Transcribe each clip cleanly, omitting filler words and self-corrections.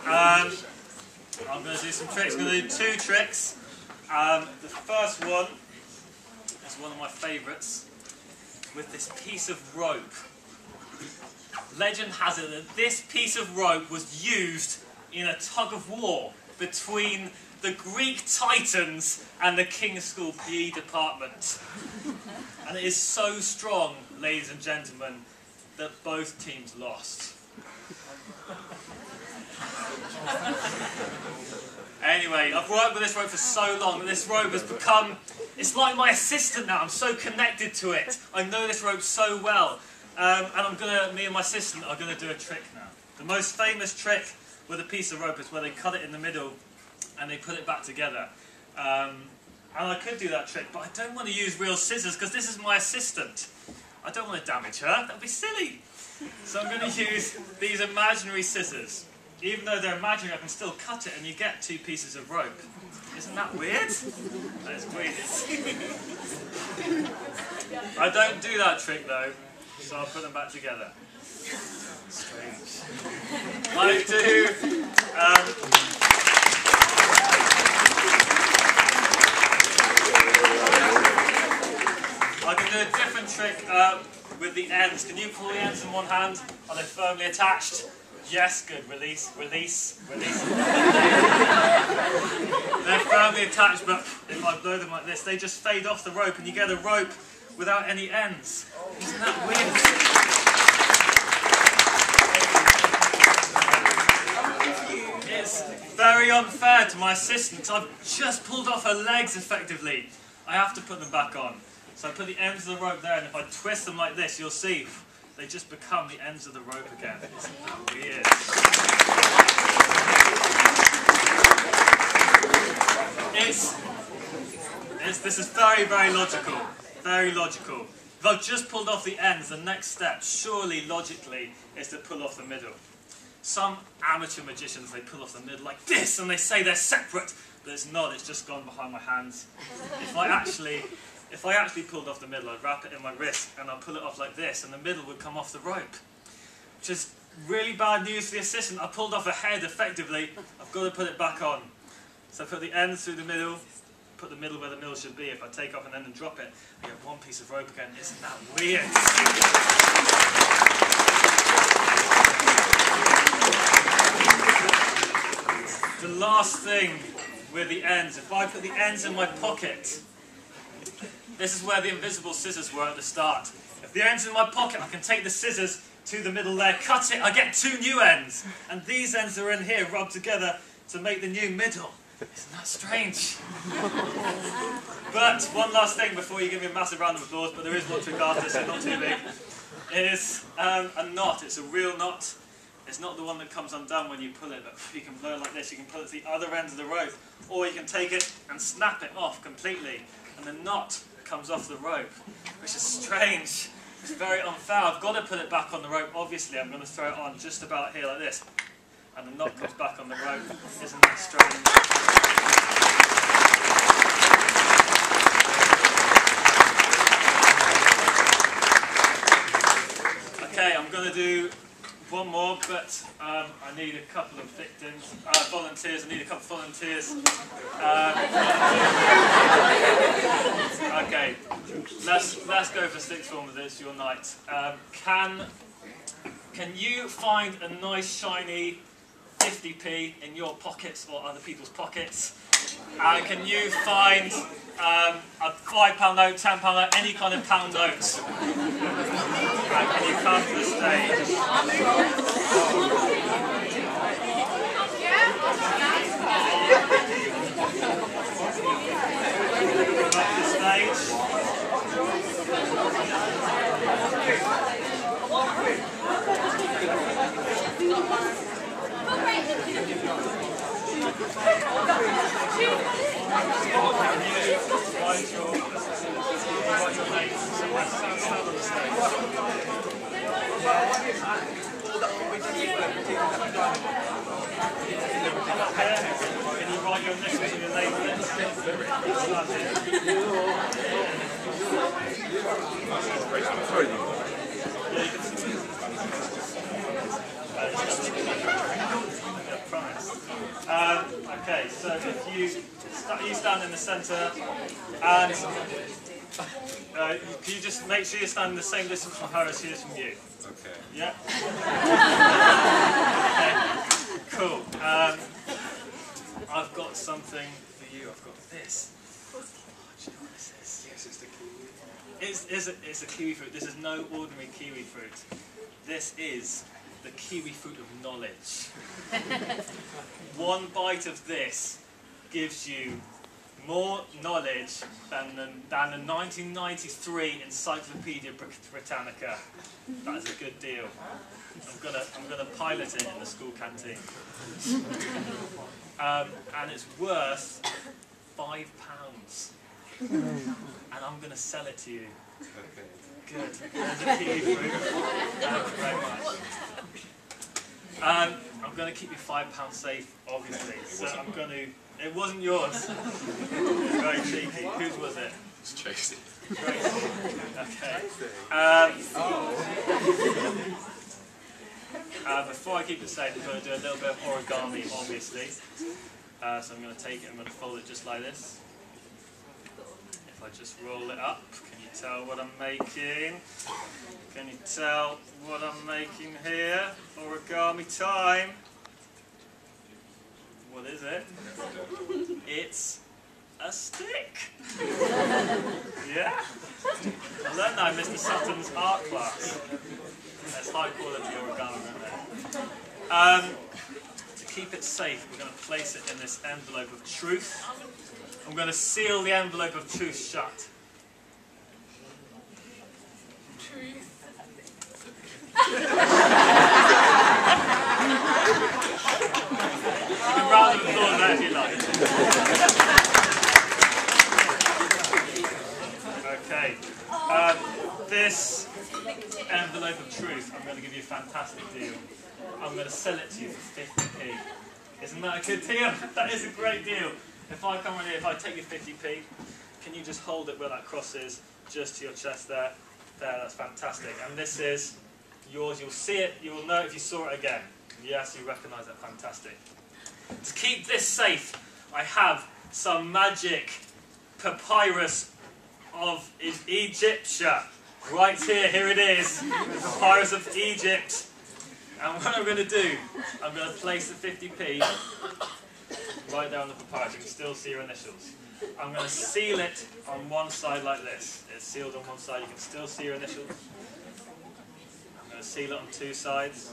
I'm going to do some tricks. I'm going to do 2 tricks. The first one is one of my favourites, with this piece of rope. Legend has it that this piece of rope was used in a tug of war between the Greek Titans and the King's School PE department. And it is so strong, ladies and gentlemen, that both teams lost. Anyway, I've worked with this rope for so long that this rope has become, it's like my assistant now. I'm so connected to it. I know this rope so well. And me and my assistant are going to do a trick now. The most famous trick with a piece of rope is where they cut it in the middle and they put it back together. And I could do that trick, but I don't want to use real scissors because this is my assistant. I don't want to damage her. That would be silly. So I'm going to use these imaginary scissors. Even though they're imaginary, I can still cut it and you get 2 pieces of rope. Isn't that weird? That is weird. I don't do that trick though, so I'll put them back together. Strange. I do... I can do a different trick with the ends. Can you pull the ends in one hand? Are they firmly attached? Yes, good. Release, release, release. They're firmly attached, but if I blow them like this, they just fade off the rope and you get a rope without any ends. Isn't that weird? It's very unfair to my assistant because I've just pulled off her legs effectively. I have to put them back on. So I put the ends of the rope there, and if I twist them like this, you'll see they just become the ends of the rope again. Isn't that weird? This is very, very logical. Very logical. If I've just pulled off the ends, the next step, surely, logically, is to pull off the middle. Some amateur magicians, they pull off the middle like this, and they say they're separate, but it's not, it's just gone behind my hands. If I actually pulled off the middle, I'd wrap it in my wrist and I'd pull it off like this and the middle would come off the rope. Which is really bad news for the assistant. I pulled off a head effectively, I've got to put it back on. So I put the ends through the middle, put the middle where the middle should be. If I take off an end and drop it, I get 1 piece of rope again. Isn't that weird? The last thing with the ends, if I put the ends in my pocket, this is where the invisible scissors were at the start. If the end's in my pocket, I can take the scissors to the middle there, cut it, I get 2 new ends. And these ends are in here, rubbed together to make the new middle. Isn't that strange? But one last thing before you give me a massive round of applause, but there is one trick after, so not too big, is a knot. It's a real knot. It's not the one that comes undone when you pull it, but you can blow it like this. You can pull it to the other end of the rope, or you can take it and snap it off completely, and the knot comes off the rope, which is strange. It's very unfair. I've got to put it back on the rope. Obviously, I'm going to throw it on just about here like this, and the knot comes back on the rope. Isn't that strange? Okay, I'm going to do one more, but I need a couple of victims, volunteers. I need a couple of volunteers. Okay, let's go for sixth form with this. Your night. Can you find a nice shiny 50p in your pockets or other people's pockets? And can you find a £5 note, £10 note, any kind of pound notes? And can you come to the stage? Come to the stage. Can you write your initials and your name on it? I promise. Okay, so if you stand in the centre, and can you just make sure you're standing the same distance from her as she is from you? Okay. Yeah? Okay, cool. I've got something for you. I've got this. Oh, do you know what this is? Yes, it's the kiwi. It's a kiwi fruit. This is no ordinary kiwi fruit. This is the kiwi fruit of knowledge. One bite of this gives you more knowledge than the 1993 Encyclopedia Britannica. That is a good deal. I'm gonna pilot it in the school canteen. And it's worth £5. And I'm gonna sell it to you. Okay. Good. There's a kiwi fruit. Thank you very much. I'm going to keep you £5 safe, obviously. So I'm going to. It wasn't yours. Very cheeky. Whose was it? It's Tracy. Tracy. Okay. Before I keep it safe, I'm going to do a little bit of origami, obviously. So I'm going to take it. I'm going to fold it just like this. If I just roll it up, can you tell what I'm making? Can you tell what I'm making here? Origami time. What is it? It's a stick. Yeah? I learned that in Mr. Sutton's art class. That's high quality origami right there. To keep it safe, we're going to place it in this envelope of truth. I'm going to seal the envelope of truth shut. Truth. You can round the applause there if you like. Okay. This envelope of truth, I'm going to give you a fantastic deal. I'm going to sell it to you for 50p. Isn't that a good deal? That is a great deal. If I come around here, if I take your 50p, can you just hold it where that cross is, just to your chest there? There, that's fantastic. And this is yours. You'll see it. You'll know if you saw it again. Yes, you recognise that. Fantastic. To keep this safe, I have some magic papyrus of Egyptia. Right here, here it is. The papyrus of Egypt. And what I'm going to do, I'm going to place the 50p right there on the papyrus. You can still see your initials. I'm going to seal it on one side like this. It's sealed on one side. You can still see your initials. I'm going to seal it on two sides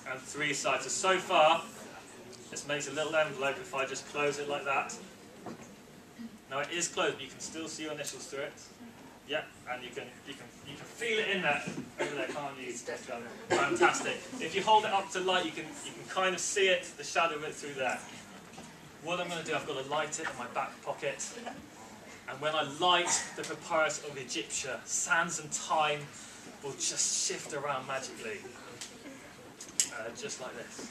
and three sides. So far, this makes a little envelope if I just close it like that. Now it is closed, but you can still see your initials through it. Yeah, and you can feel it in there. Over there, can't you? Fantastic. If you hold it up to light, you can kind of see it, the shadow of it through there. What I'm going to do, I've got to light it in my back pocket. And when I light the papyrus of Egyptia, sands and time will just shift around magically. Just like this.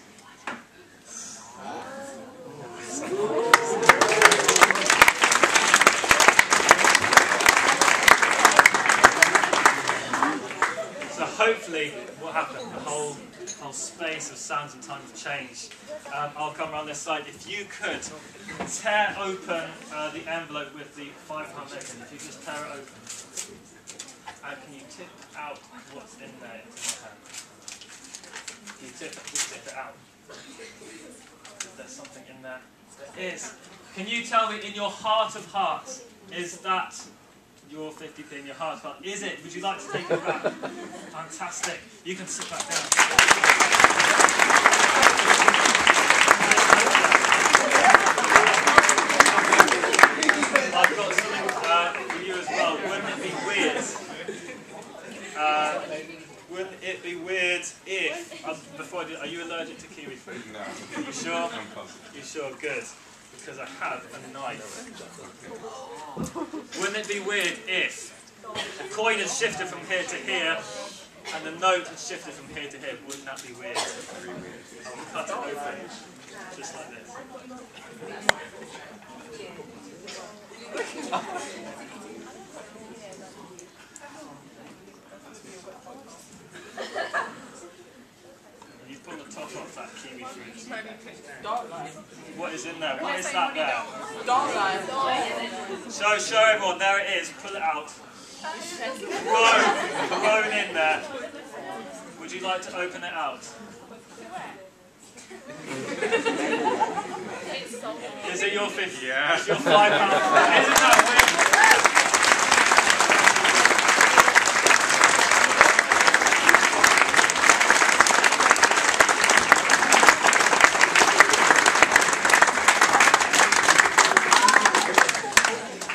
So hopefully, what happened? The whole space of sounds and time have changed. I'll come around this side. If you could tear open the envelope with the £5 note in, if you just tear it open, and can you tip out what's in there into my hand? Can you tip it out? Is there something in there? There is. Can you tell me, in your heart of hearts, is that your 50p in your heart of hearts? Is it? Would you like to take it back? Fantastic. You can sit back down. I've got something for you as well. Wouldn't it be weird? Wouldn't it be weird if, before I do, are you allergic to kiwi fruit? No. Are you sure? I'm positive. You sure? Good. Because I have a knife. Wouldn't it be weird if the coin had shifted from here to here and the note had shifted from here to here? Wouldn't that be weird? I'll cut it open just like this. pull the top off that kiwi fruit. Dark line. What is in there? What is that there? Dark line. Show everyone. There it is. Pull it out. Thrown in there. Would you like to open it out? Is it your 50? Yeah. It's your £5? Isn't that weird?